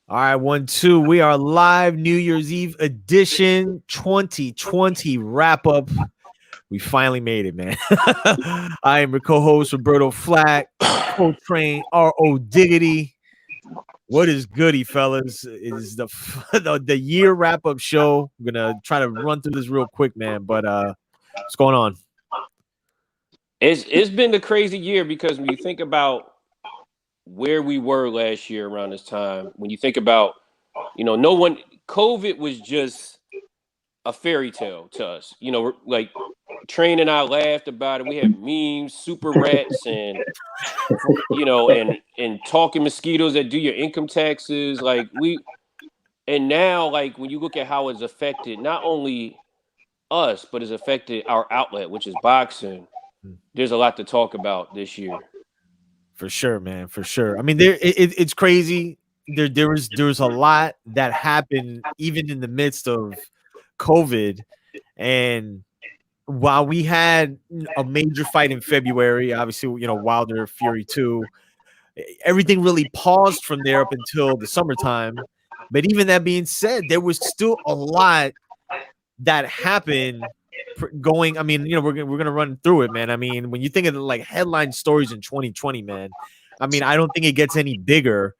All right, 1, 2. We are live, New Year's Eve edition, 2020 wrap up. We finally made it, man. I am your co-host Roberto Flack, co-train R.O. Diggity. What is goody, fellas? It is the year wrap up show. I'm gonna try to run through this real quick, man. But what's going on? It's been the crazy year because when you think about where we were last year around this time, when you think about, no one, COVID was just a fairy tale to us. Like Train and I laughed about it. We had memes, super rats, and and talking mosquitoes that do your income taxes. And now like when you look at how it's affected not only us, but it's affected our outlet, which is boxing. There's a lot to talk about this year. For sure, man. For sure. I mean, it's crazy. There was a lot that happened even in the midst of COVID, and while we had a major fight in February, obviously, Wilder Fury 2, everything really paused from there up until the summertime. But even that being said, there was still a lot that happened going. I mean, we're gonna run through it, man. I mean, when you think of like headline stories in 2020, man, I mean, I don't think it gets any bigger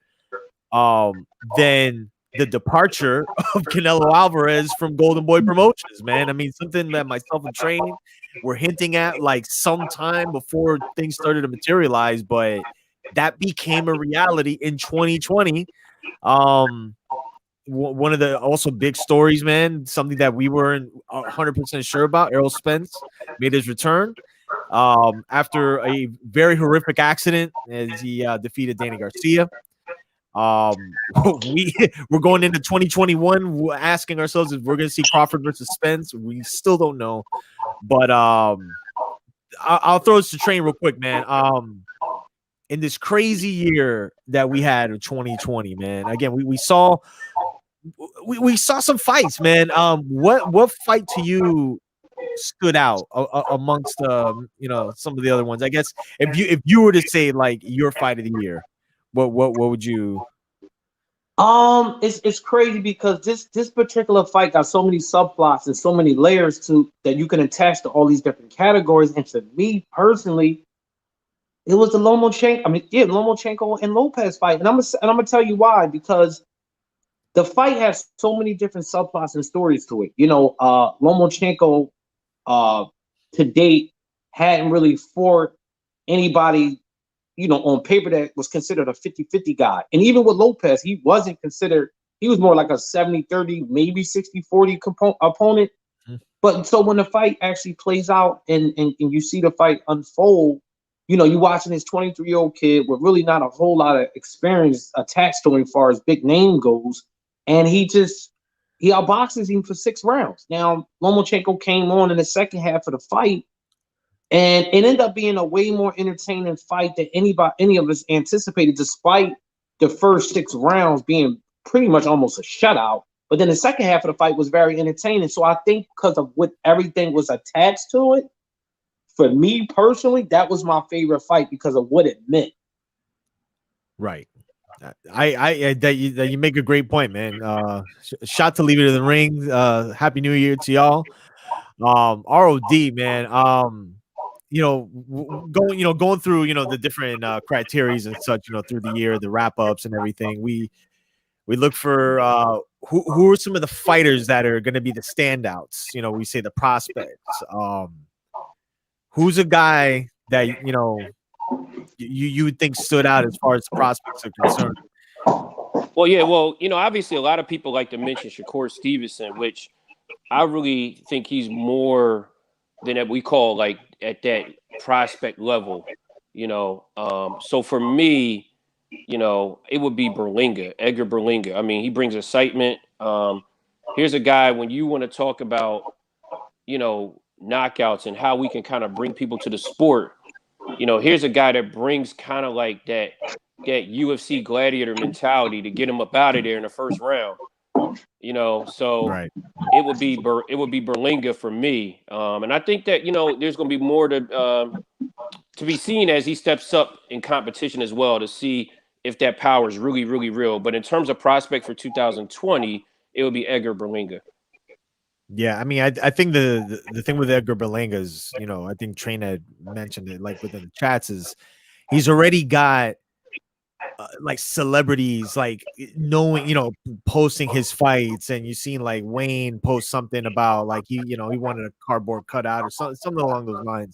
than the departure of Canelo Alvarez from Golden Boy Promotions, man. I mean, something that myself and Train were hinting at like sometime before things started to materialize, but that became a reality in 2020. One of the also big stories, man, something that we weren't 100% sure about. Errol Spence made his return after a very horrific accident as he defeated Danny Garcia. We're going into 2021 asking ourselves if we're going to see Crawford versus Spence. We still don't know, but I'll throw this to Train real quick, man. In this crazy year that we had in 2020, man, again, we saw some fights, man. What fight to you stood out amongst some of the other ones? I guess if you were to say like your fight of the year, what would you? It's crazy because this particular fight got so many subplots and so many layers to that you can attach to all these different categories. And to me personally, it was the Lomachenko and Lopez fight, and I'm gonna tell you why. Because the fight has so many different subplots and stories to it. Lomachenko, to date, hadn't really fought anybody, on paper that was considered a 50-50 guy. And even with Lopez, he wasn't considered, he was more like a 70-30, maybe 60-40 opponent. Mm-hmm. But so when the fight actually plays out and you see the fight unfold, you're watching this 23-year-old kid with really not a whole lot of experience attached to him as far as big name goes. And he outboxes him for 6 rounds. Now, Lomachenko came on in the second half of the fight, and it ended up being a way more entertaining fight than any of us anticipated, despite the first 6 rounds being pretty much almost a shutout. But then the second half of the fight was very entertaining. So I think because of what everything was attached to it, for me personally, that was my favorite fight because of what it meant. Right. That you make a great point, man. Shot to leave it in the ring. Happy New Year to y'all. ROD, man. Going through the different criterias and such, through the year, the wrap ups and everything. We look for who are some of the fighters that are going to be the standouts. We say the prospects. Who's a guy that you would think stood out as far as prospects are concerned? Well, obviously a lot of people like to mention Shakur Stevenson, which I really think he's more than that we call like at that prospect level, So for me, it would be Edgar Berlanga. I mean, he brings excitement. Here's a guy when you want to talk about, knockouts and how we can kind of bring people to the sport. Here's a guy that brings kind of like that UFC gladiator mentality to get him up out of there in the first round. So right. it would be Berlanga for me. And I think that, there's going to be more to be seen as he steps up in competition as well, to see if that power is really, really real. But in terms of prospect for 2020, it would be Edgar Berlanga. Yeah, I mean, I think the thing with Edgar Berlanga is, you know, I think Train had mentioned it like within the chats is he's already got like celebrities like knowing, you know, posting his fights, and you seen like Wayne post something about like he, you know, he wanted a cardboard cutout or something along those lines.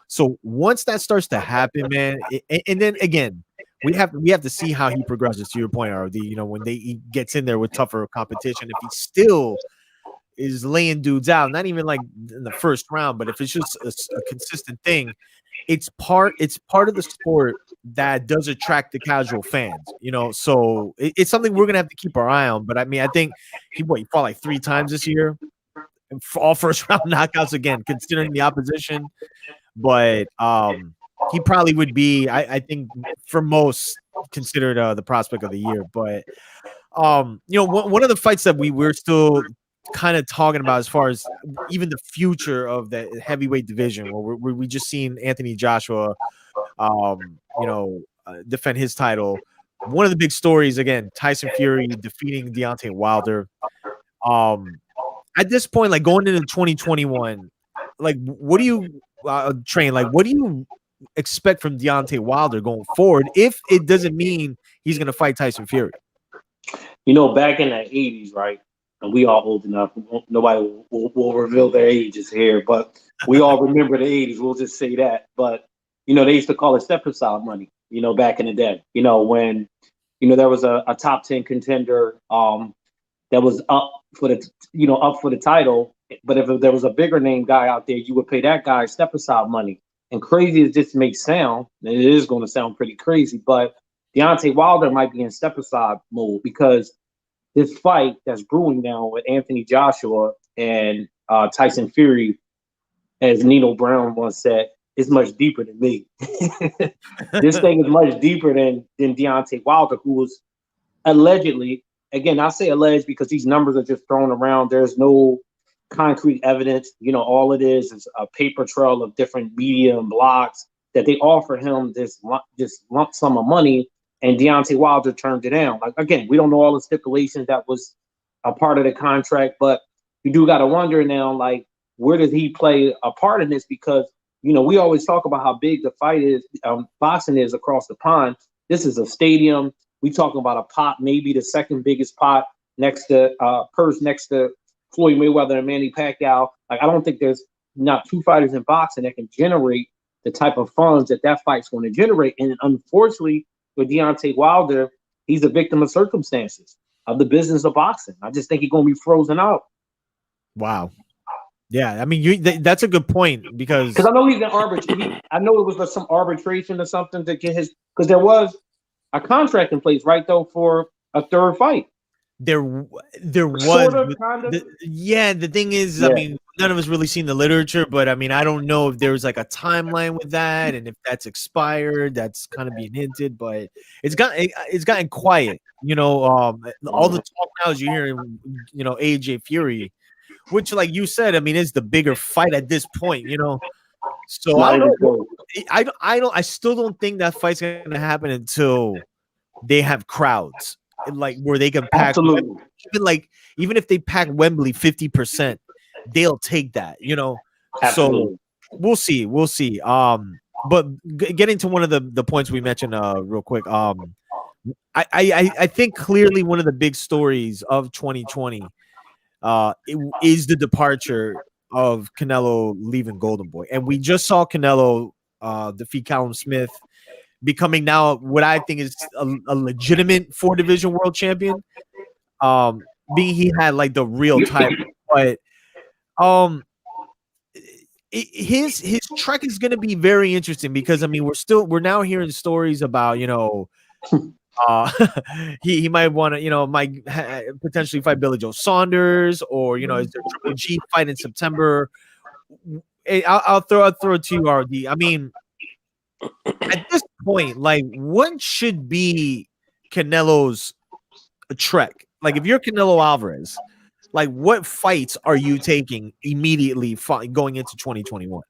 So once that starts to happen, man, and then again, we have to see how he progresses. To your point, RD, you know, when he gets in there with tougher competition, if he still is laying dudes out, not even like in the first round, but if it's just a consistent thing, it's part of the sport that does attract the casual fans, you know. So it's something we're gonna have to keep our eye on. But I mean, I think he fought like 3 times this year, and all first round knockouts again, considering the opposition. But he probably would be, I think, for most considered the prospect of the year. But you know, one of the fights that we're still kind of talking about as far as even the future of the heavyweight division, where we just seen Anthony Joshua, you know, defend his title. One of the big stories again, Tyson Fury defeating Deontay Wilder. At this point, like going into 2021, like what do you Train? Like what do you expect from Deontay Wilder going forward if it doesn't mean he's going to fight Tyson Fury? You know, back in the 80s, right? And we all old enough. Nobody will reveal their ages here, but we all remember the 80s. We'll just say that. But, you know, they used to call it step-aside money, you know, back in the day. You know, when, you know, there was a top 10 contender that was up for the title. But if there was a bigger name guy out there, you would pay that guy step-aside money. And crazy as this may sound, and it is going to sound pretty crazy, but Deontay Wilder might be in step-aside mode because this fight that's brewing now with Anthony Joshua and Tyson Fury, as Nino Brown once said, is much deeper than me. This thing is much deeper than Deontay Wilder, who was allegedly, again, I say alleged because these numbers are just thrown around. There's no concrete evidence. You know, all it is a paper trail of different media and blogs that they offer him this lump sum of money, and Deontay Wilder turned it down. Like, again, we don't know all the stipulations that was a part of the contract, but you do got to wonder now, like, where does he play a part in this? Because, you know, we always talk about how big the fight is, boxing is across the pond. This is a stadium. We talking about a pot, maybe the second biggest pot next to purse next to Floyd Mayweather and Manny Pacquiao. Like, I don't think there's not 2 fighters in boxing that can generate the type of funds that fight's going to generate. And unfortunately, with Deontay Wilder, he's a victim of circumstances of the business of boxing. I just think he's going to be frozen out. Wow. Yeah, I mean, that's a good point because I know he's in arbitration. I know it was like some arbitration or something to get his, because there was a contract in place, right, though, for a third fight. There was sort of, kind of. The thing is, I mean, none of us really seen the literature, but I mean, I don't know if there's like a timeline with that, and if that's expired. That's kind of being hinted, but it's gotten quiet. You know, all the talk now is you hearing, you know, AJ Fury, which, like you said, I mean, is the bigger fight at this point. You know, so I don't know. I still don't think that fight's gonna happen until they have crowds. Like where they can pack Wembley, even if they pack Wembley 50%, they'll take that, you know. Absolutely. So we'll see. But getting to one of the points we mentioned real quick, I think clearly one of the big stories of 2020 is the departure of Canelo leaving Golden Boy, and we just saw Canelo defeat Callum Smith, becoming now what I think is a legitimate 4-division world champion. Being he had like the real title, but his trek is going to be very interesting because I mean we're now hearing stories about, you know, he might want to, you know, might potentially fight Billy Joe Saunders, or, you know, is there Triple G fight in September? I'll throw it to you, RD. I mean, at this point, like, what should be Canelo's trek? Like, if you're Canelo Alvarez, like, what fights are you taking immediately going into 2021?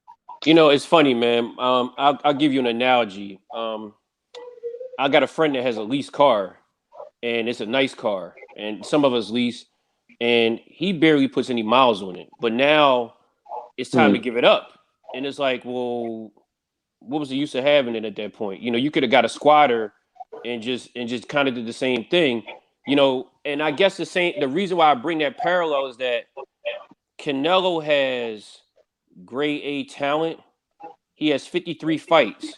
You know, it's funny, man. I'll give you an analogy. I got a friend that has a lease car, and it's a nice car, and some of us lease, and he barely puts any miles on it. But now it's time to give it up, and it's like, well, what was the use of having it at that point? You know, you could have got a squatter and just kind of did the same thing, you know. And I guess the reason why I bring that parallel is that Canelo has grade A talent. He has 53 fights,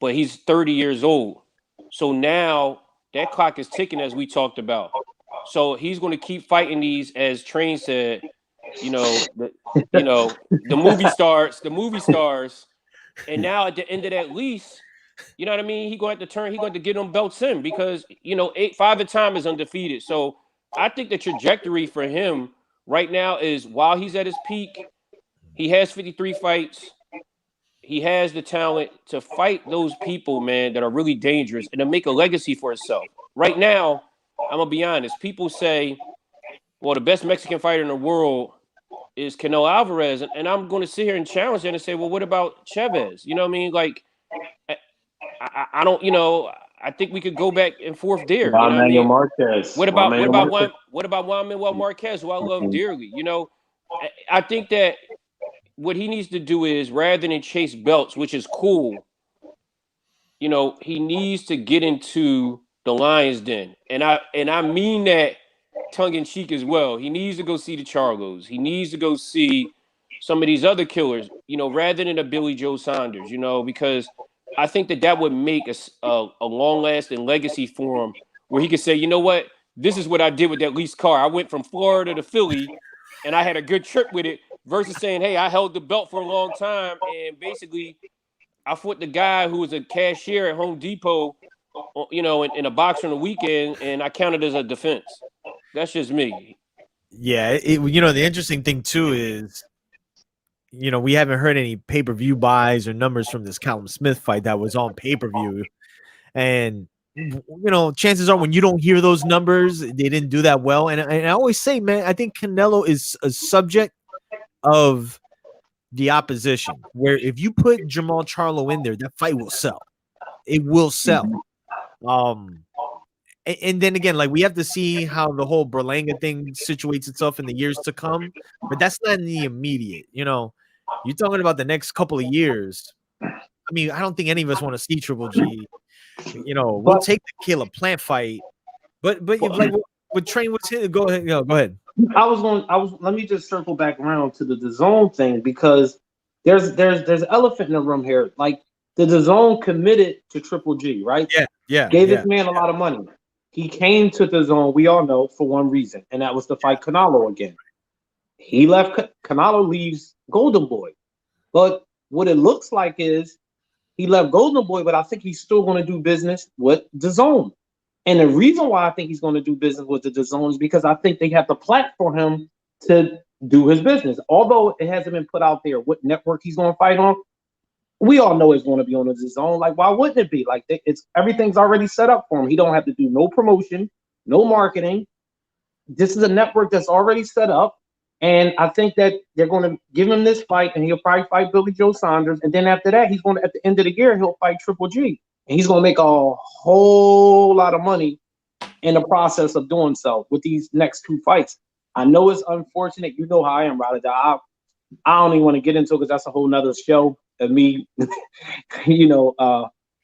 but he's 30 years old. So now that clock is ticking, as we talked about. So he's going to keep fighting these, as Train said. You know, the movie stars, and now at the end of that lease, you know what I mean? He's going to get them belts in because, you know, 5 at a time is undefeated. So I think the trajectory for him right now is, while he's at his peak, he has 53 fights. He has the talent to fight those people, man, that are really dangerous and to make a legacy for himself. Right now, I'm going to be honest. People say, well, the best Mexican fighter in the world is Canelo Alvarez. And I'm going to sit here and challenge that and say, well, what about Chavez? You know what I mean? Like, I don't, you know, I think we could go back and forth there. You know what I mean? Marquez. What about Juan Manuel Marquez, who I love dearly? You know, I think that what he needs to do is, rather than chase belts, which is cool, you know, he needs to get into the Lion's Den. And I mean that tongue in cheek as well. He needs to go see the Charlos. He needs to go see some of these other killers, you know, rather than a Billy Joe Saunders, you know, because I think that would make a long-lasting legacy for him, where he could say, you know what, this is what I did with that lease car. I went from Florida to Philly, and I had a good trip with it, versus saying, hey, I held the belt for a long time, and basically I fought the guy who was a cashier at Home Depot, you know, in a boxer on the weekend, and I counted as a defense. That's just me. Yeah, you know, the interesting thing too is, you know, we haven't heard any pay-per-view buys or numbers from this Callum Smith fight that was on pay-per-view. And, you know, chances are when you don't hear those numbers, they didn't do that well. And I always say, man, I think Canelo is a subject of the opposition, where if you put Jamal Charlo in there, that fight will sell. It will sell. And then again, like, we have to see how the whole Berlanga thing situates itself in the years to come, but that's not in the immediate. You know, you're talking about the next couple of years. I mean, I don't think any of us want to see Triple G. You know, we'll take the Caleb Plant fight, but like what Train was hit. Go ahead, go ahead. Let me just circle back around to the DAZN thing, because there's an elephant in the room here. Like, the DAZN committed to Triple G, right? Yeah. Gave this man a lot of money. He came to DAZN, we all know, for one reason, and that was to fight Canelo again. He left. Canelo leaves Golden Boy, but what it looks like is he left Golden Boy, but I think he's still going to do business with DAZN. And the reason why I think he's going to do business with the DAZN is because I think they have the platform for him to do his business. Although it hasn't been put out there what network he's going to fight on, we all know it's going to be on the DAZN. Like, why wouldn't it be? Like, everything's already set up for him. He don't have to do no promotion, no marketing. This is a network that's already set up. And I think that they're going to give him this fight, and he'll probably fight Billy Joe Saunders. And then after that, he's going to, at the end of the year, he'll fight Triple G. And he's going to make a whole lot of money in the process of doing so with these next 2 fights. I know it's unfortunate. You know how I am, Ryder. I don't even want to get into it because that's a whole nother show of me,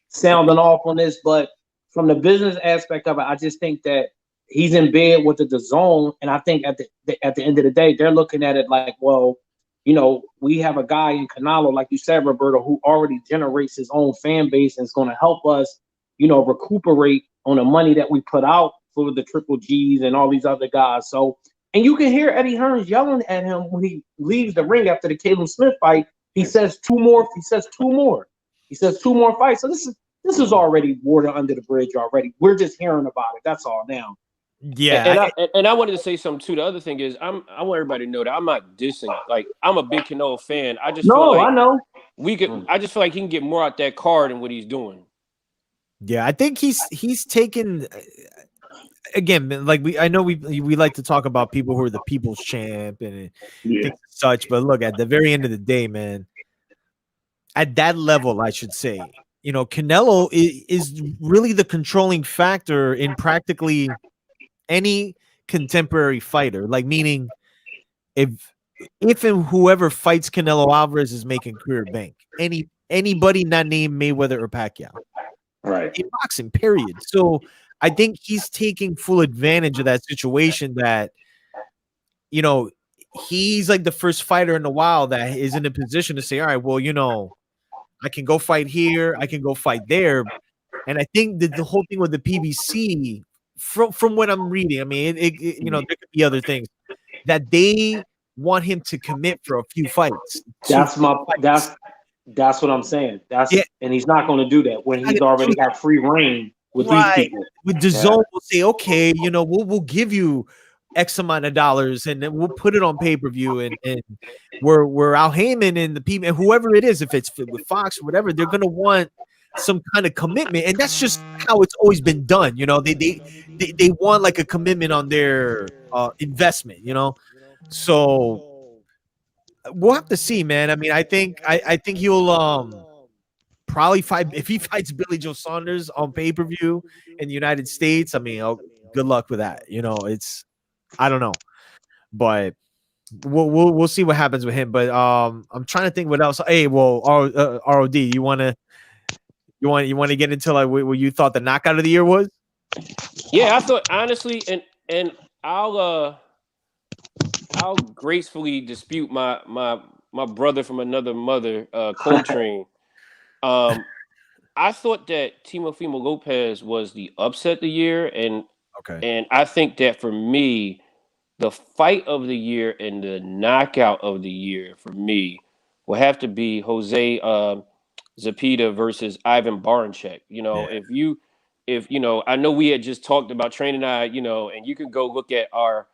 sounding off on this. But from the business aspect of it, I just think that he's in bed with the DAZN, and I think at the end of the day, they're looking at it like, well, you know, we have a guy in Canelo, like you said, Roberto, who already generates his own fan base and is going to help us, you know, recuperate on the money that we put out for the Triple G's and all these other guys. So, and you can hear Eddie Hearns yelling at him when he leaves the ring after the Caleb Smith fight. He says 2 more. He says 2 more. He says 2 more fights. So this is already water under the bridge already. We're just hearing about it. That's all now. Yeah, and I wanted to say something too. The other thing is, I want everybody to know that I'm not dissing. Like, I'm a big Canelo fan. I just feel like I know I just feel like he can get more out that card than what he's doing. Yeah, I think he's taken. Again, like I know we like to talk about people who are the people's champ and things such, but look, at the very end of the day, man, at that level, I should say, you know, Canelo is really the controlling factor in practically any contemporary fighter. Like, meaning if and whoever fights Canelo Alvarez is making career bank. Anybody not named Mayweather or Pacquiao. Right. In boxing, period. So I think he's taking full advantage of that situation that, you know, he's like the first fighter in a while that is in a position to say, all right, well, you know, I can go fight here, I can go fight there. And I think that the whole thing with the PBC, from what I'm reading, I mean, you know, there could be other things that they want him to commit for a few fights. That's what I'm saying. And he's not going to do that when he's already got free reign with these people. With DAZN, we'll say, okay, you know, we'll give you X amount of dollars and then we'll put it on pay-per-view, and we're Al Heyman and the people and whoever it is, if it's with Fox or whatever, they're gonna want some kind of commitment, and that's just how it's always been done. You know, they want like a commitment on their investment. You know, so we'll have to see, man. I mean, I think he'll probably fight if he fights Billy Joe Saunders on pay-per-view in the United States. I mean, good luck with that. You know, I don't know, but we'll see what happens with him. But I'm trying to think what else. Hey, well, ROD, you want to get into like what you thought the knockout of the year was? Yeah, I thought honestly, and I'll gracefully dispute my brother from another mother, Coltrane. I thought that Teofimo Lopez was the upset of the year, and I think that for me, the fight of the year and the knockout of the year for me will have to be Jose Zepeda versus Ivan Baranchyk. You know, if you know, I know we had just talked about Train and I, you know, and you can go look at our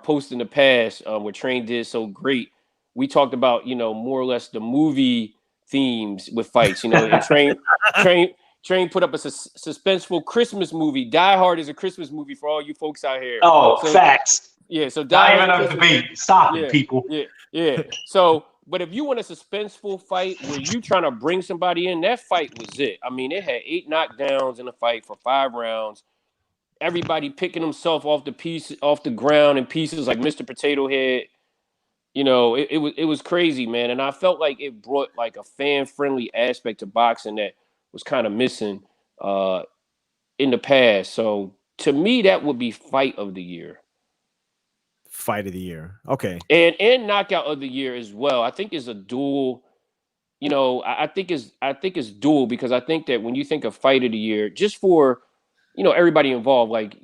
post in the past where Train did so great. We talked about, you know, more or less the movie themes with fights, you know, and Train put up a suspenseful Christmas movie. Die Hard is a Christmas movie for all you folks out here. Oh, so, facts. Yeah, so Die Hard is a debate. Stop it, people. Yeah. So, but if you want a suspenseful fight where you trying to bring somebody in, that fight was it. I mean, it had 8 knockdowns in the fight for 5 rounds. Everybody picking himself off the ground in pieces like Mr. Potato Head. You know, it was crazy, man. And I felt like it brought like a fan-friendly aspect to boxing that was kind of missing in the past. So to me, that would be fight of the year. Fight of the year. Okay. And knockout of the year as well. I think is a dual, you know, I think it's dual, because I think that when you think of fight of the year, just for, you know, everybody involved, like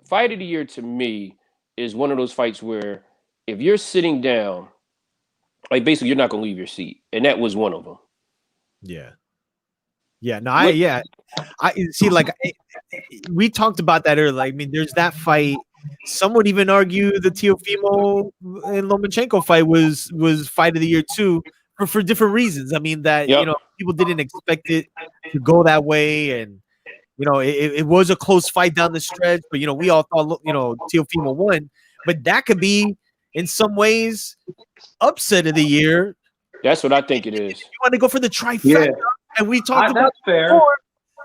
fight of the year to me is one of those fights where if you're sitting down, like basically you're not going to leave your seat. And that was one of them. Yeah. Yeah. No, I see, like we talked about that earlier. Like, I mean, there's that fight. Some would even argue the Teofimo and Lomachenko fight was fight of the year too, for different reasons. I mean, that, you know, people didn't expect it to go that way. And, you know, it was a close fight down the stretch, but, you know, we all thought, you know, Teofimo won, but that could be, in some ways, upset of the year. That's what I think it is. You want to go for the trifecta, and we talked about that's fair. Before.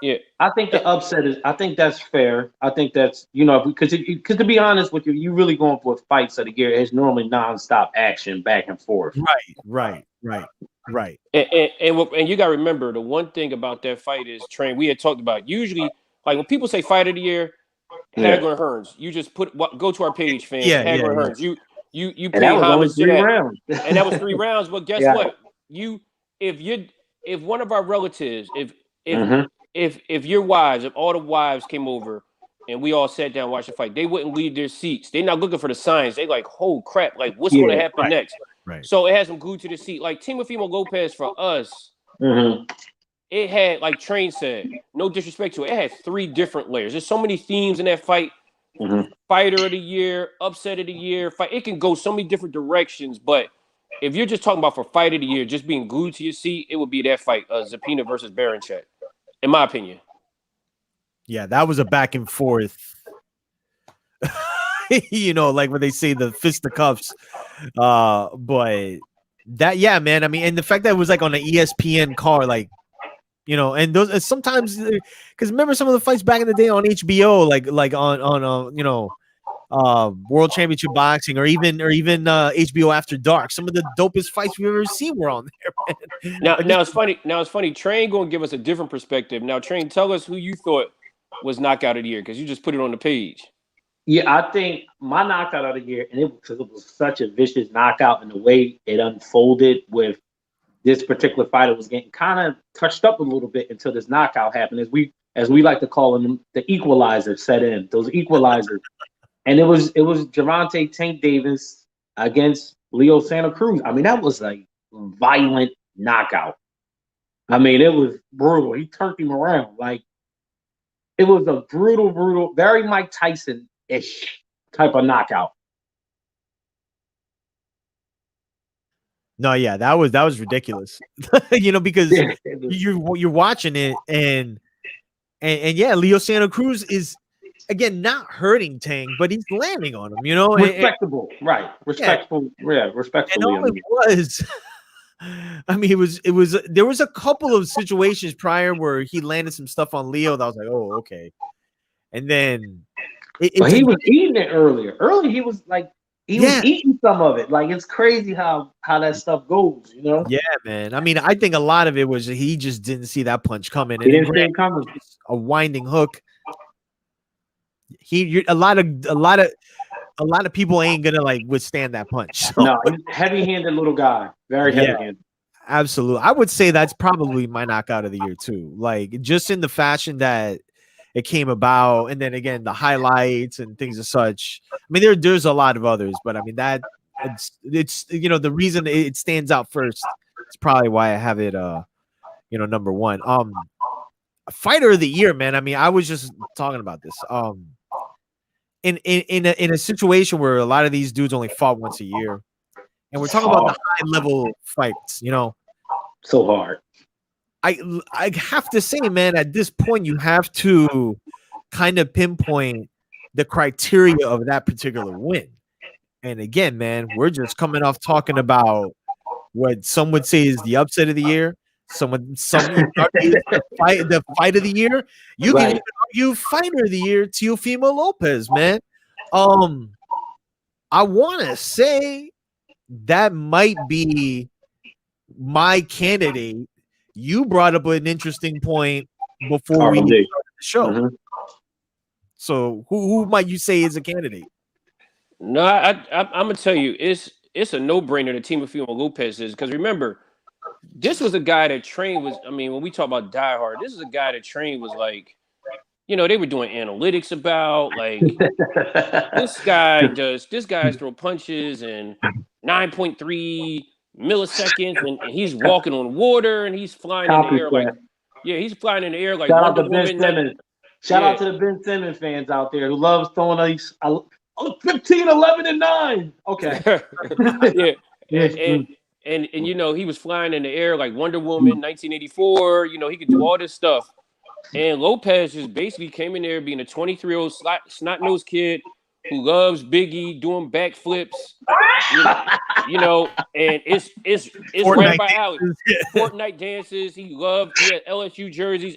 Yeah, I think the upset is. I think that's fair. I think that's, you know, because to be honest with you, you really going for fights of the year. It's normally nonstop action back and forth. Right. And you got to remember, the one thing about that fight is, Train, we had talked about, usually, like when people say fight of the year, Hagler Hearns. You just go to our page, fans. Hagler Hearns. You pay homage to that. Rounds. And that was 3 rounds. But guess what? If one of our relatives, if your wives, if all the wives came over and we all sat down and watched the fight, they wouldn't leave their seats. They're not looking for the signs. They like, oh crap, like what's going to happen next? Right. So it has them glued to the seat. Like Teofimo Lopez for us, it had, like Train said, no disrespect to it, it had 3 different layers. There's so many themes in that fight. Fighter of the year, upset of the year, fight. It can go so many different directions, but if you're just talking about for fight of the year, just being glued to your seat, it would be that fight, Zepeda versus Baranchyk, in my opinion. Yeah, that was a back and forth. You know, like when they say the fisticuffs. But that, yeah, man. I mean, and the fact that it was like on an ESPN card, like You know, and those sometimes because remember some of the fights back in the day on HBO, like on World Championship Boxing or even HBO After Dark. Some of the dopest fights we've ever seen were on there, man. Now it's funny. Train going to give us a different perspective. Now, Train, tell us who you thought was knockout of the year because you just put it on the page. Yeah, I think my knockout of the year, and because it was such a vicious knockout, and the way it unfolded with this particular fighter was getting kind of touched up a little bit until this knockout happened, as we like to call them, the equalizer set in. Those equalizers, and it was Gervonta Tank Davis against Leo Santa Cruz. I mean, that was a violent knockout. I mean, it was brutal. He turned him around. Like, it was a brutal, very Mike Tyson-ish type of knockout. No, yeah, that was ridiculous. You know, because you're watching it and yeah, Leo Santa Cruz is again not hurting Tang, but he's landing on him, you know. Respectable, right? Respectful, yeah, respectfully. And all it was, I mean, it was there was a couple of situations prior where he landed some stuff on Leo that I was like, oh, okay. And then but he was eating it earlier. Earlier, he was like, was eating some of it. Like, it's crazy how that stuff goes, you know? Yeah, man. I mean, I think a lot of it was he just didn't see that punch coming. He didn't see it coming. A winding hook. A lot of people ain't gonna like withstand that punch. So. No, he's a heavy-handed little guy. Very heavy-handed. Absolutely. I would say that's probably my knockout of the year too. Like, just in the fashion that it came about, and then again the highlights and things of such. I mean, there's a lot of others, but I mean that it's you know, the reason it stands out first. It's probably why I have it number one. Fighter of the year, man. I mean, I was just talking about this. In a situation where a lot of these dudes only fought once a year, and we're talking about the high level fights, you know, so hard. I have to say, man, at this point, you have to kind of pinpoint the criteria of that particular win. And again, man, we're just coming off talking about what some would say is the upset of the year. Some the fight of the year. You can even argue fighter of the year, Teofimo Lopez, man. I want to say that might be my candidate. You brought up an interesting point before we started the show. Mm-hmm. So who might you say is a candidate? No, I'm gonna tell you, it's a no-brainer that Teofimo Lopez is, because remember, this was a guy that Train was. I mean, when we talk about Die Hard, this is a guy that Train was like, you know, they were doing analytics about, like, this guy's throw punches in 9.3 milliseconds, and he's walking on water, and he's flying in the air like, he's flying in the air like Wonder Woman. Shout out to the Ben Simmons fans out there who loves throwing these 15, 11, and 9. Okay. And you know, he was flying in the air like Wonder Woman, 1984. You know, he could do all this stuff. And Lopez just basically came in there being a 23-year-old snot-nosed kid who loves Biggie, doing backflips. You know, and it's right by alley. Fortnite dances. He had LSU jerseys.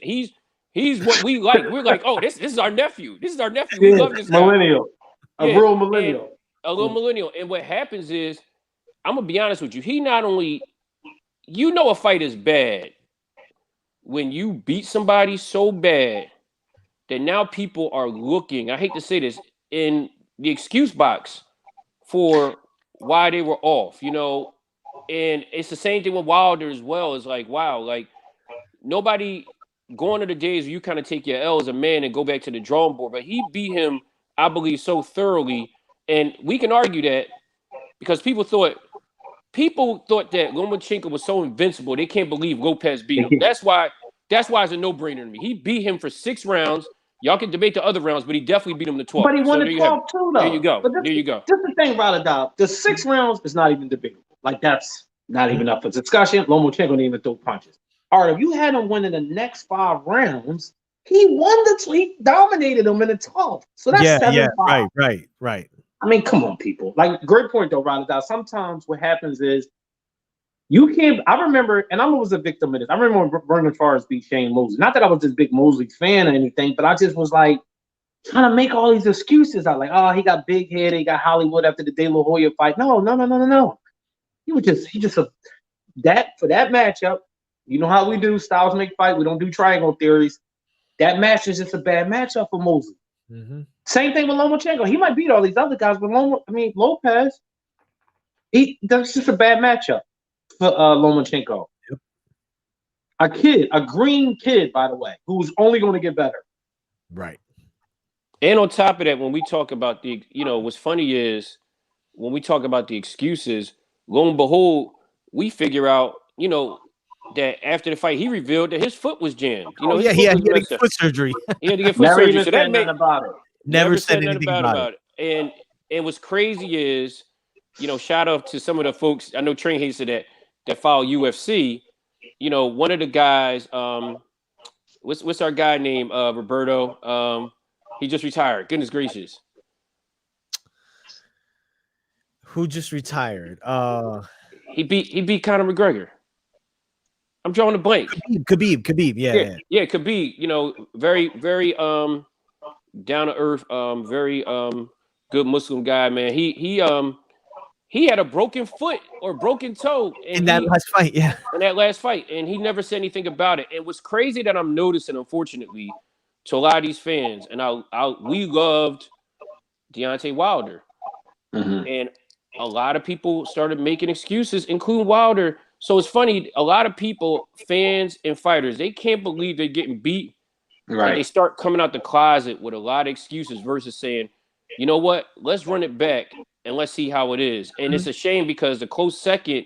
He's what we like. We're like, oh, this is our nephew. This is our nephew. We love this guy. Millennial. A real millennial. A little millennial. And what happens is, I'm gonna be honest with you. He not only, you know, a fight is bad when you beat somebody so bad that now people are looking, I hate to say this, in the excuse box for why they were off, you know. And it's the same thing with Wilder as well. It's like, wow, like, nobody, going to the days where you kind of take your L as a man and go back to the drawing board. But he beat him, I believe, so thoroughly. And we can argue that because people thought that Lomachenko was so invincible, they can't believe Lopez beat him. That's why it's a no-brainer to me. He beat him for 6 rounds. Y'all can debate the other rounds, but he definitely beat him the 12th. But he won the 12 too, though. There you go. There you go. Just the thing, Rada, the 6 rounds is not even debatable. Like, that's not even up for discussion. Lomachenko didn't even throw punches. All right, if you had him winning the next 5 rounds, he dominated him in the 12th. So that's 7-5. Right. I mean, come on, people. Like, great point, though, Rada. Sometimes what happens is You can't. I remember, and I was a victim of this. I remember when Vernon Forrest beat Shane Mosley. Not that I was this big Mosley fan or anything, but I just was like trying to make all these excuses. I like, oh, he got big head, he got Hollywood after the De La Hoya fight. No. He just that for that matchup. You know how we do styles make fight. We don't do triangle theories. That match is just a bad matchup for Mosley. Mm-hmm. Same thing with Lomachenko. He might beat all these other guys, but Lopez, that's just a bad matchup for Lomachenko. Yep. A green kid, by the way, who's only going to get better. Right. And on top of that, when we talk about what's funny is when we talk about the excuses, lo and behold, we figure out, that after the fight, he revealed that his foot was jammed. He had to get foot surgery. He had to get foot surgery. So that made about it. Never said anything about it. And what's crazy is, shout out to some of the folks. I know Train hates that follow UFC. One of the guys, what's our guy named Roberto? He just retired. Goodness gracious. Who just retired? He beat Conor McGregor. I'm drawing a blank. Khabib. Yeah. Khabib. Very, very down to earth, very good Muslim guy, man. He had a broken foot or broken toe in that last fight, yeah. In that last fight, and he never said anything about it. And what's crazy that I'm noticing, unfortunately, to a lot of these fans, and we loved Deontay Wilder, and a lot of people started making excuses, including Wilder. So it's funny, a lot of people, fans and fighters, they can't believe they're getting beat. Right. And they start coming out the closet with a lot of excuses versus saying, you know what, let's run it back and let's see how it is. And it's a shame because the close second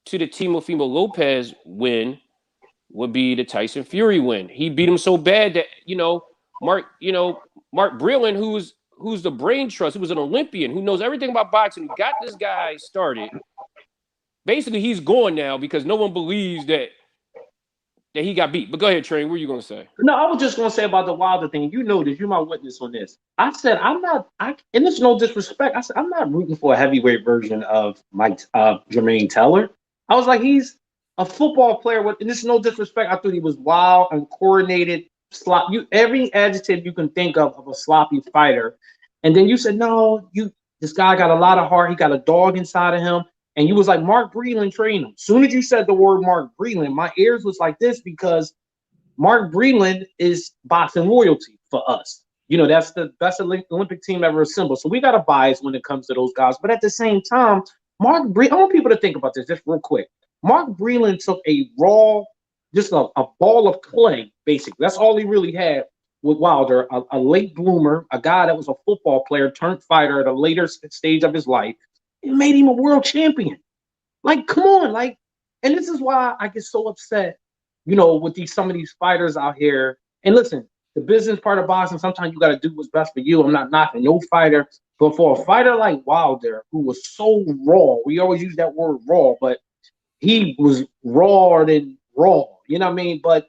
to the Teofimo Lopez win would be the Tyson Fury win. He beat him so bad that, Mark Breland, who's the brain trust, who was an Olympian, who knows everything about boxing, who got this guy started. Basically, he's gone now because no one believes that he got beat. But go ahead, Train. What are you going to say? No, I was just going to say about the Wilder thing. You know this. You're my witness on this. I said, and it's no disrespect. I said, I'm not rooting for a heavyweight version of Jermaine Teller. I was like, he's a football player. And this is no disrespect. I thought he was wild, uncoordinated, every adjective you can think of a sloppy fighter. And then you said, no, this guy got a lot of heart. He got a dog inside of him. And you was like, Mark Breland trained him. As soon as you said the word Mark Breland, my ears was like this because Mark Breland is boxing royalty for us. That's the best Olympic team ever assembled. So we got a bias when it comes to those guys. But at the same time, I want people to think about this just real quick. Mark Breland took a raw, just a ball of clay, basically. That's all he really had with Wilder, a late bloomer, a guy that was a football player turned fighter at a later stage of his life. It made him a world champion. Like, come on, and this is why I get so upset, with some of these fighters out here. And listen, the business part of boxing, sometimes you got to do what's best for you. I'm not knocking no fighter, but for a fighter like Wilder, who was so raw, we always use that word raw, but he was rawer than raw. You know what I mean? But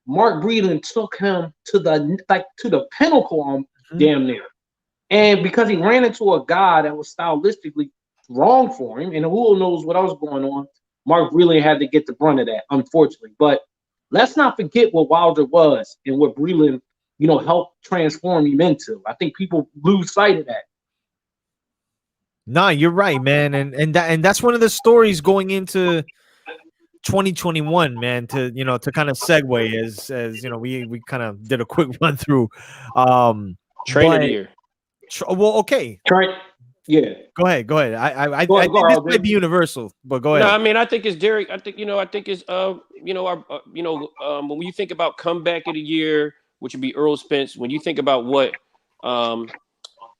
Mark Breland took him to the pinnacle damn near. And because he ran into a guy that was stylistically wrong for him, and who knows what else going on, Mark Breland had to get the brunt of that, unfortunately. But let's not forget what Wilder was and what Breland, helped transform him into. I think people lose sight of that. No, you're right, man, and that's one of the stories going into 2021, man. To kind of segue as we kind of did a quick run through. Trainer of the year. Well, okay. Yeah. Go ahead. I think this might be universal, but go ahead. No, I mean, I think it's Derek. I think it's when you think about comeback of the year, which would be Earl Spence. When you think about what the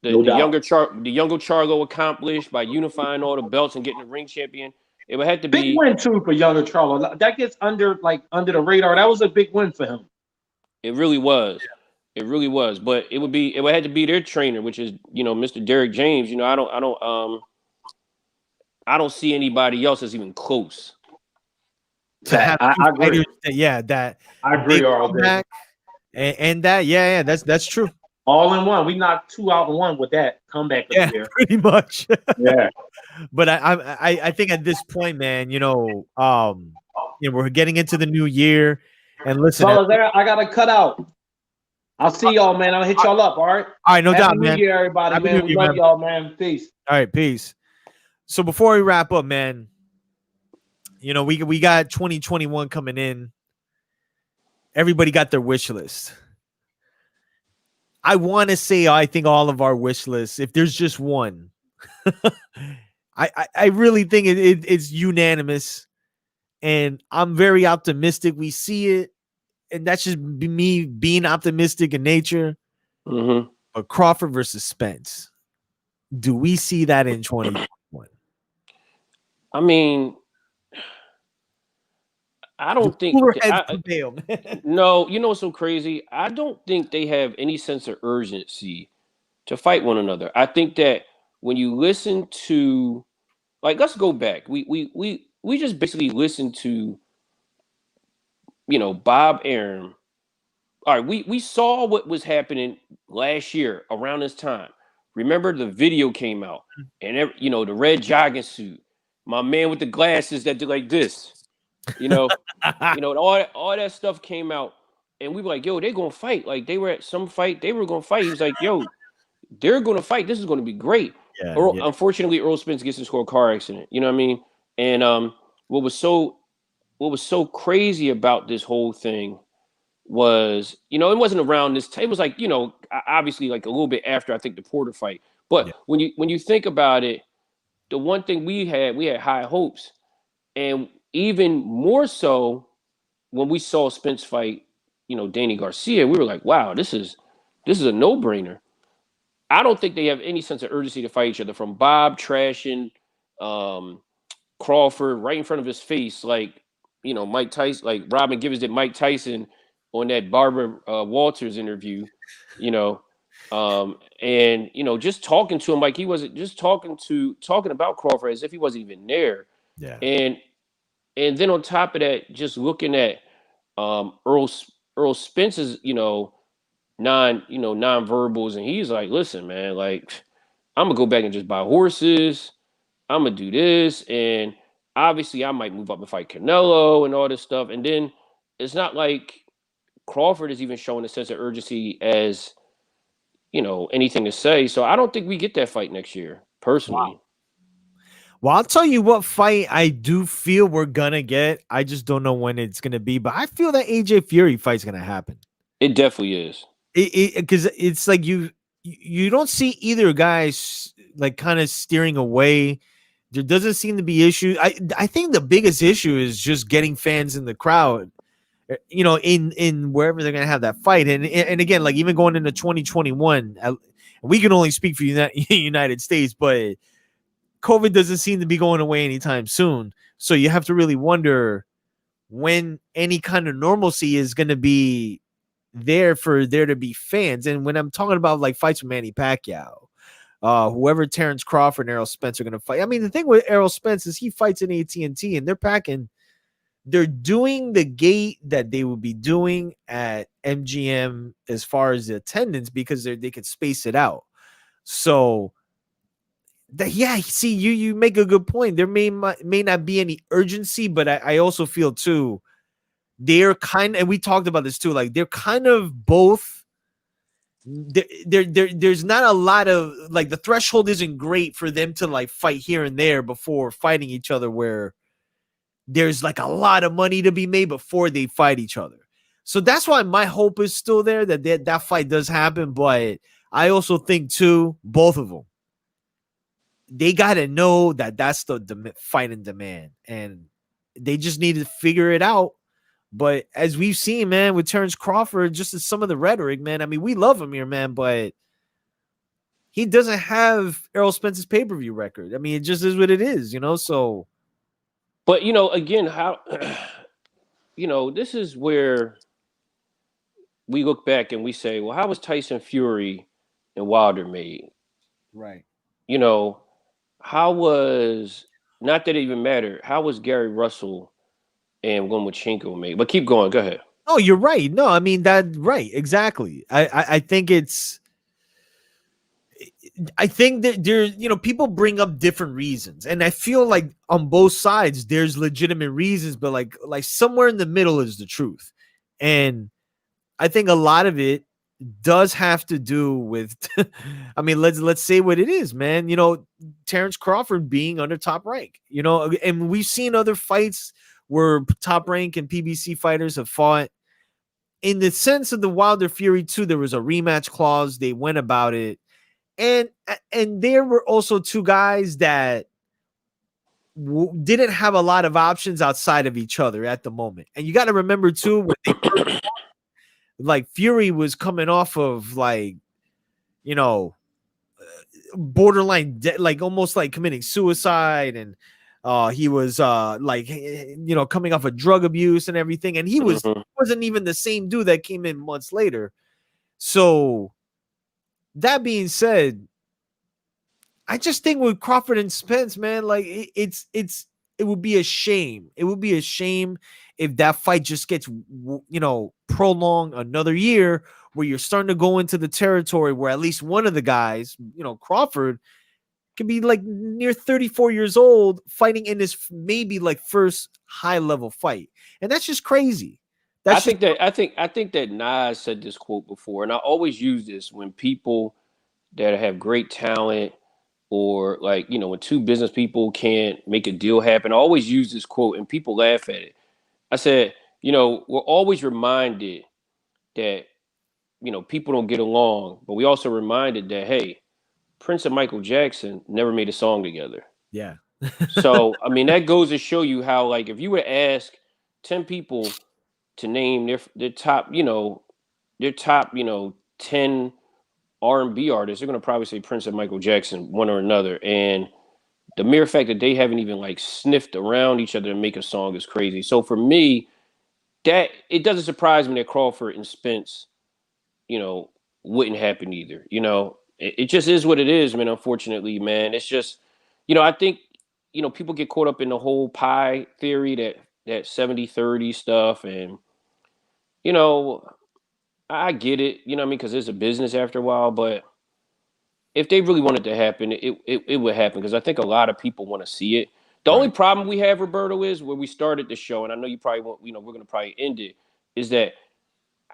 younger Charlo accomplished by unifying all the belts and getting the ring champion, it would have to be big win too for younger Charlo. That gets under the radar. That was a big win for him. It really was. It really was, but it would have to be their trainer, which is Mr. Derek James. I don't see anybody else that's even close. I agree. I agree. All day. And that, that's true. All in one. We knocked 2 out in one with that comeback. Yeah, pretty much. Yeah. But I think at this point, man, we're getting into the new year, and listen, Fellas, I gotta cut out. I'll see y'all, man. I'll hit y'all up. All right. all right, no Happy doubt, New man. Year, everybody, Happy man. New We Year, love man. y'all, man. Peace. All right, peace. So before we wrap up, man, we got 2021 coming in. Everybody got their wish list. I want to say I think all of our wish lists, if there's just one, I really think it's unanimous, and I'm very optimistic. We see it, and that's just me being optimistic in nature. Mm-hmm. But Crawford versus Spence, do we see that in 2021? I mean, I don't think. Cooler heads prevail, man. No, you know what's so crazy? I don't think they have any sense of urgency to fight one another. I think that when you listen to, like, let's go back. We just basically listened to, Bob Arum. All right, we saw what was happening last year around this time. Remember the video came out, and the red jogging suit, my man with the glasses that did like this, all that stuff came out, and we were like, yo, they're gonna fight. Like they were at some fight, they were gonna fight. He was like, yo, they're gonna fight. This is gonna be great. Yeah. Unfortunately, Earl Spence gets into a car accident. You know what I mean? And what was so crazy about this whole thing was, it wasn't around this time. It was like, obviously like a little bit after I think the Porter fight. But Yeah. when you think about it, the one thing we had high hopes, and even more so when we saw Spence fight, Danny Garcia, we were like, wow, this is a no-brainer. I don't think they have any sense of urgency to fight each other, from Bob trashing Crawford right in front of his face, like, Mike Tyson, like Robin Givens did Mike Tyson on that Barbara Walters interview, and just talking to him like he wasn't, just talking about Crawford as if he wasn't even there. Yeah. And then on top of that, just looking at Earl Spence's, non-verbals, and he's like, listen, man, like, I'm gonna go back and just buy horses. I'm gonna do this, and obviously I might move up and fight Canelo and all this stuff. And then it's not like Crawford is even showing a sense of urgency as, anything to say. So I don't think we get that fight next year, personally. Wow. Well, I'll tell you what fight I do feel we're gonna get. I just don't know when it's gonna be, but I feel that AJ Fury fight's gonna happen. It definitely is. Because it's like you don't see either guy like kind of steering away. There doesn't seem to be issues. I think the biggest issue is just getting fans in the crowd, in wherever they're gonna have that fight. And again, like even going into 2021, we can only speak for United States, but COVID doesn't seem to be going away anytime soon. So you have to really wonder when any kind of normalcy is going to be there for there to be fans. And when I'm talking about like fights with Manny Pacquiao, whoever Terrence Crawford and Errol Spence are going to fight. I mean, the thing with Errol Spence is he fights in AT&T, and they're doing the gate that they would be doing at MGM as far as the attendance, because they could space it out. So see, you make a good point. There may not be any urgency, but I also feel too, they're kind of, and we talked about this too, like they're kind of both. There's not a lot of, like, the threshold isn't great for them to like fight here and there before fighting each other, where there's like a lot of money to be made before they fight each other. So that's why my hope is still there that fight does happen. But I also think too, both of them, they got to know that that's the fight in demand, and they just need to figure it out. But as we've seen, man, with Terrence Crawford, just as some of the rhetoric, man, I mean, we love him here, man, but he doesn't have Errol Spence's pay-per-view record. I mean, it just is what it is, so. But, again, how, this is where we look back and we say, well, how was Tyson Fury and Wilder made? Right. How was, not that it even mattered, how was Gary Russell and Lomachenko made? But keep going. Go ahead. Oh, you're right. No, I mean, right. Exactly. I think it's, I think that there's, people bring up different reasons, and I feel like on both sides there's legitimate reasons, but like somewhere in the middle is the truth, and I think a lot of it does have to do with, I mean, let's say what it is, man. Terrence Crawford being under Top Rank, and we've seen other fights where Top Rank and PBC fighters have fought. In the sense of the Wilder Fury 2, there was a rematch clause. They went about it. And there were also two guys that didn't have a lot of options outside of each other at the moment. And you got to remember too, when they like Fury was coming off of borderline like almost like committing suicide, and he was coming off of drug abuse and everything, and he wasn't even the same dude that came in months later. So that being said, I just think with Crawford and Spence, man, like it would be a shame. It would be a shame if that fight just gets, prolonged another year, where you're starting to go into the territory where at least one of the guys, Crawford, can be like near 34 years old fighting in his maybe like first high level fight. And that's just crazy. I think that Nas said this quote before, and I always use this when people that have great talent, or when two business people can't make a deal happen. I always use this quote and people laugh at it. I said, we're always reminded that, people don't get along, but we also reminded that, hey, Prince and Michael Jackson never made a song together. Yeah. So, I mean, that goes to show you how, like, if you were to ask 10 people to name their top, 10 R&B artists, they're going to probably say Prince and Michael Jackson, one or another. And the mere fact that they haven't even like sniffed around each other to make a song is crazy. So for me, that it doesn't surprise me that Crawford and Spence, wouldn't happen either. It just is what it is, man. Unfortunately, man, it's just, I think, people get caught up in the whole pie theory, that 70-30 stuff. And, I get it, because it's a business after a while, but if they really want it to happen, it would happen, because I think a lot of people want to see it. The only problem we have, Roberto, is where we started the show, and I know you probably won't, we're going to probably end it, is that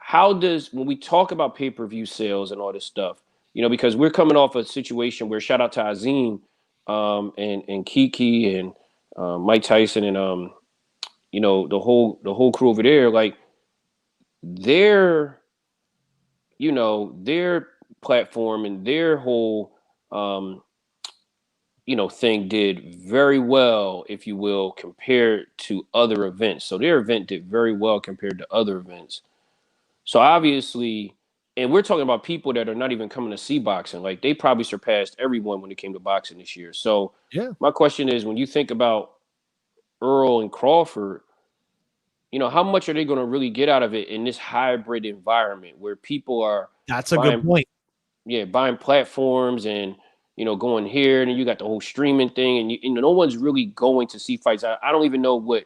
when we talk about pay-per-view sales and all this stuff, because we're coming off a situation where, shout out to Azim, and Kiki and Mike Tyson and the whole crew over there, like their platform and their whole thing did very well, if you will, compared to other events. So their event did very well compared to other events. So obviously, and we're talking about people that are not even coming to see boxing. Like, they probably surpassed everyone when it came to boxing this year. So yeah, my question is, when you think about Earl and Crawford, how much are they going to really get out of it in this hybrid environment where people are that's a good point. Yeah, buying platforms and going here, and then you got the whole streaming thing, and no one's really going to see fights. I don't even know what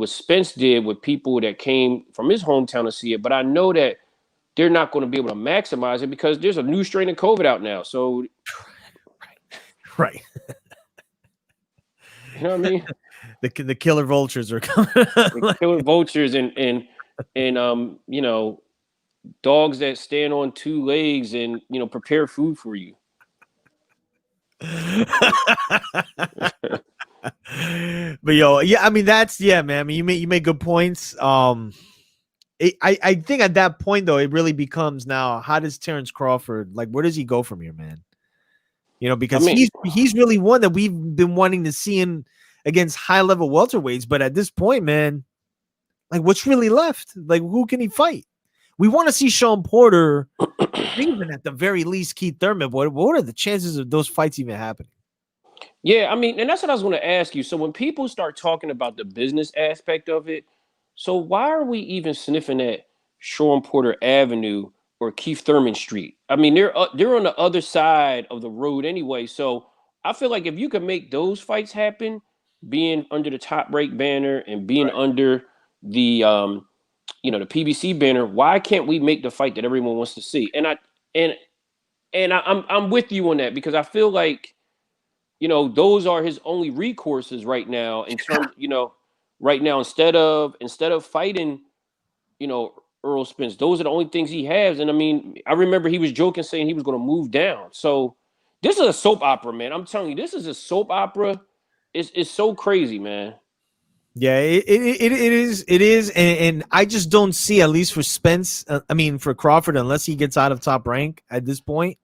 Spence did with people that came from his hometown to see it, but I know that they're not going to be able to maximize it because there's a new strain of COVID out now. So, right. You know what I mean? The killer vultures are coming. The killer vultures and dogs that stand on two legs and prepare food for you. But I mean, man. I mean, you make good points. I think at that point though, it really becomes now, how does Terrence Crawford, like, where does he go from here, man? Because he's really one that we've been wanting to see in against high level welterweights, but at this point, man, like, what's really left? Like, who can he fight? We want to see Sean Porter, even at the very least Keith Thurman. What are the chances of those fights even happening? Yeah, I mean, and that's what I was going to ask you. So when people start talking about the business aspect of it, so why are we even sniffing at Sean Porter Avenue or Keith Thurman Street? I mean, they're on the other side of the road anyway. So I feel like if you could make those fights happen, being under the Top Rank banner and being under the the PBC banner, why can't we make the fight that everyone wants to see? And And I'm with you on that because I feel like, you know, those are his only recourses right now in terms, you know, right now instead of fighting, you know, Earl Spence, those are the only things he has. And I mean, I remember he was joking saying he was going to move down. So this is a soap opera, man. I'm telling you, this is a soap opera. It's so crazy, man. Yeah, it is, and I just don't see, at least for Spence. I mean, for Crawford, unless he gets out of Top Rank at this point,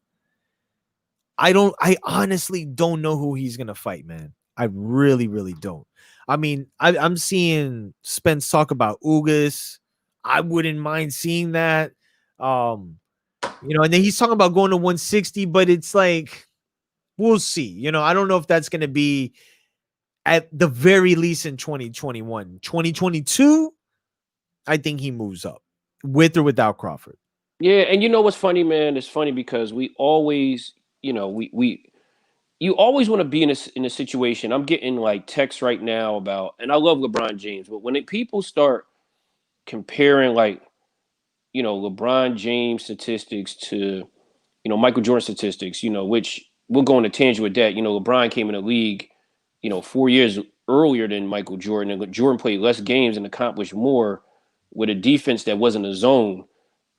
I honestly don't know who he's gonna fight, man. I really, really don't. I mean, I'm seeing Spence talk about Ugas. I wouldn't mind seeing that. Um, and then he's talking about going to 160, but it's like we'll see. I don't know if that's gonna be at the very least in 2021. 2022, I think he moves up with or without Crawford. Yeah, and you know what's funny, man? It's funny because we always, you know, we you always want to be in a situation. I'm getting like texts right now about, and I love LeBron James, but when people start comparing like, you know, LeBron James statistics to, you know, Michael Jordan statistics, you know, which we'll go on a tangent with that. You know, LeBron came in the league, you know, 4 years earlier than Michael Jordan, and Jordan played less games and accomplished more with a defense that wasn't a zone.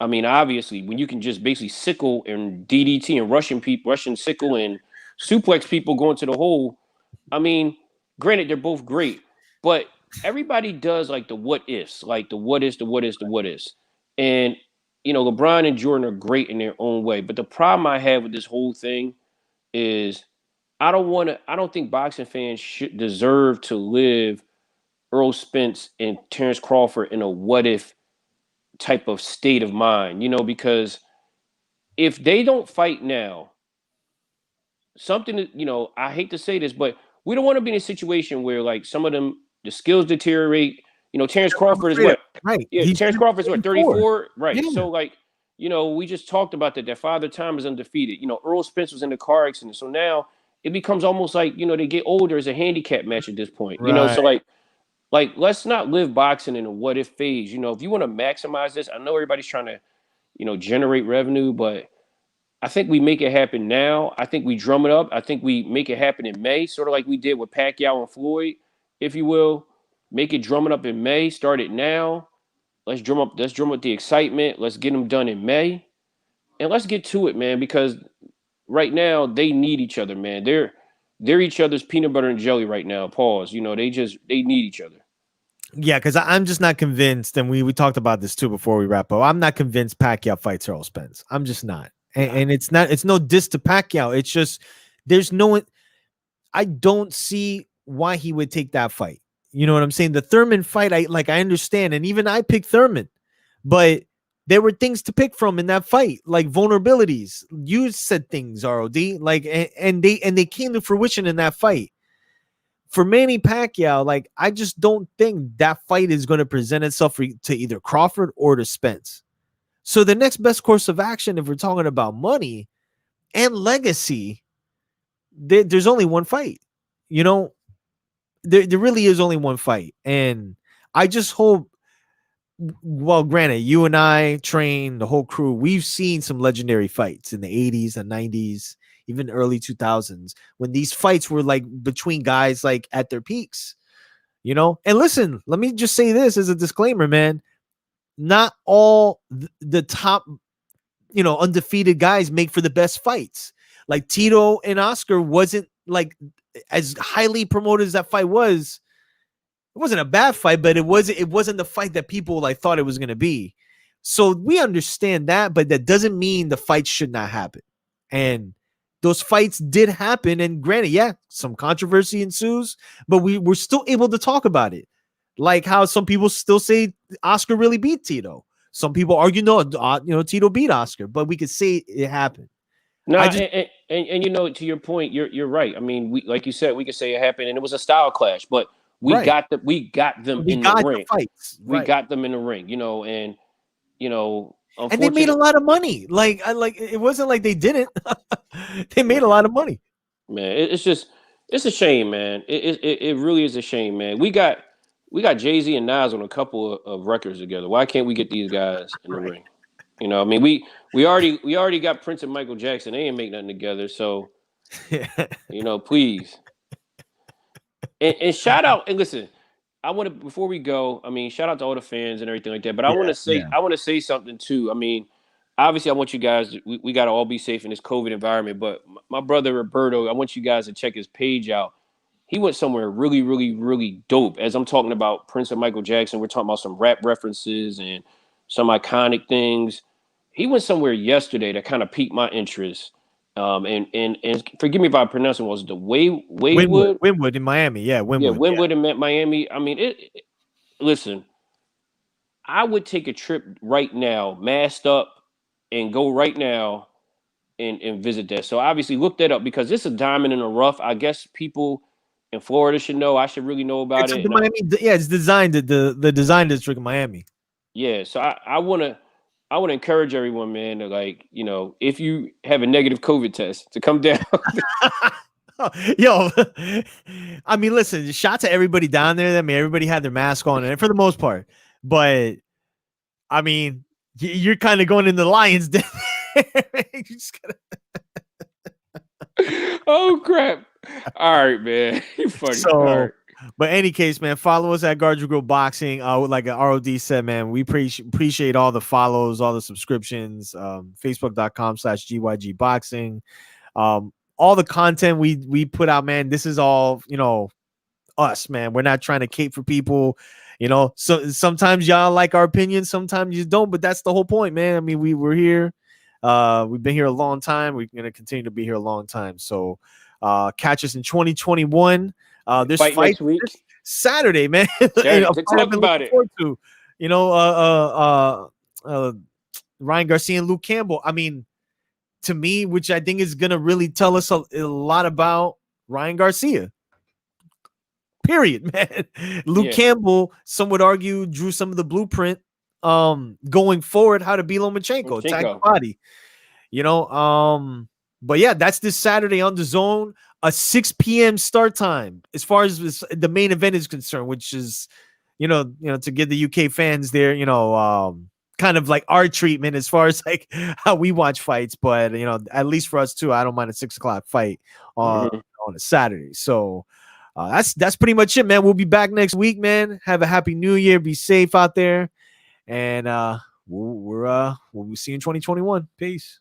I mean, obviously, when you can just basically sickle and DDT and Russian sickle and suplex people going to the hole. I mean, granted, they're both great, but everybody does like the what ifs, like the what is, the what is, the what is. And, you know, LeBron and Jordan are great in their own way. But the problem I have with this whole thing is I don't think boxing fans should deserve to live Earl Spence and Terrence Crawford in a what if type of state of mind, you know, because if they don't fight now, something that, you know, I hate to say this, but we don't want to be in a situation where like some of them the skills deteriorate. You know, Terrence Crawford is what? Right. Yeah, He's Terrence Crawford is what, 34? Right. Yeah. So like, you know, we just talked about that Father Time is undefeated. You know, Earl Spence was in the car accident. So now it becomes almost like, you know, they get older as a handicap match at this point. You know, Right. so like let's not live boxing in a what if phase. You know, if you want to maximize this, I know everybody's trying to, you know, generate revenue, but I think we make it happen now. I think we drum it up. I think we make it happen in May, sort of like we did with Pacquiao and Floyd, if you will. Make it drum it up in May. Start it now. Let's drum up. Let's drum up the excitement. Let's get them done in May, and let's get to it, man. Because right now they need each other, man. They're each other's peanut butter and jelly right now. Pause. You know, they need each other. Yeah, because I'm just not convinced, and we talked about this too before we wrap up. I'm not convinced Pacquiao fights Earl Spence. I'm just not. And it's no diss to Pacquiao. It's just I don't see why he would take that fight. You know what I'm saying? The Thurman fight, I understand, and even I picked Thurman, but there were things to pick from in that fight, like vulnerabilities. You said things, ROD, like, and they came to fruition in that fight. For Manny Pacquiao, like, I just don't think that fight is going to present itself to either Crawford or to Spence. So the next best course of action, if we're talking about money and legacy, there's only one fight. You know, there really is only one fight. And I just hope, well, granted, you and I train the whole crew. We've seen some legendary fights in the 80s and 90s, even early 2000s, when these fights were like between guys like at their peaks, you know? And listen, let me just say this as a disclaimer, man. Not all the top, you know, undefeated guys make for the best fights. Like Tito and Oscar wasn't like as highly promoted as that fight was. It wasn't a bad fight, but it wasn't the fight that people like thought it was going to be. So we understand that, but that doesn't mean the fight should not happen. And those fights did happen. And granted, yeah, some controversy ensues, but we're still able to talk about it. Like how some people still say Oscar really beat Tito. Some people argue, no, Tito beat Oscar, but we could say it happened. No, and you know, to your point, you're right. I mean, we, like you said, we could say it happened, and it was a style clash, but we got them in the ring. Fights. We got them in the ring, you know, and you know, and they made a lot of money. Like it wasn't like they didn't. They made a lot of money. Man, it's a shame, man. It really is a shame, man. We got Jay-Z and Nas on a couple of records together. Why can't we get these guys in the ring? You know, I mean, we already got Prince and Michael Jackson. They ain't make nothing together. So, you know, please. And shout out and listen, I want to before we go, I mean, shout out to all the fans and everything like that. But I want to say yeah. I want to say something too. I mean, obviously I want you guys we got to all be safe in this COVID environment, but my brother Roberto, I want you guys to check his page out. He went somewhere really, really, really dope. As I'm talking about Prince and Michael Jackson, we're talking about some rap references and some iconic things. He went somewhere yesterday that kind of piqued my interest. And forgive me if I pronounce it, was the Waywood? Wynwood in Miami. Yeah, Yeah, Wynwood. Wynwood and Miami. I mean, listen, I would take a trip right now, masked up, and go right now and visit that. So obviously look that up because it's a diamond in the rough. I guess people in Florida should know. I should really know about It's it. the Miami. Yeah, it's designed the design district of Miami. Yeah, so I wanna encourage everyone, man, to like, you know, if you have a negative COVID test, to come down. Yo, I mean, listen, shout to everybody down there. I mean, everybody had their mask on, and for the most part, but I mean, you're kind of going in the lion's den. You just gotta... Oh crap! All right, man, you funny. So, all right. But any case, man, follow us at Guard Your Grill Boxing. Like ROD said, man, we appreciate all the follows, all the subscriptions. Facebook.com/GYG Boxing. All the content we put out, man. This is all, you know, us, man. We're not trying to cape for people, you know. So sometimes y'all like our opinion, sometimes you don't, but that's the whole point, man. I mean, we're here. We've been here a long time. We're gonna continue to be here a long time. So catch us in 2021. This fight next week, this Saturday, man. Saturday, You know, talk about it. To, you know, Ryan Garcia and Luke Campbell. I mean, to me, which I think is gonna really tell us a lot about Ryan Garcia. Period, man. Luke Campbell, some would argue, drew some of the blueprint going forward how to beat Lomachenko, attack the body. You know, but yeah, that's this Saturday on the Zone, a 6 p.m. start time as far as the main event is concerned, which is, you know, to give the UK fans their, you know, kind of like our treatment as far as like how we watch fights. But, you know, at least for us too, I don't mind a 6 o'clock fight on a Saturday. So that's pretty much it, man. We'll be back next week, man. Have a happy new year. Be safe out there. And we'll see you in 2021. Peace.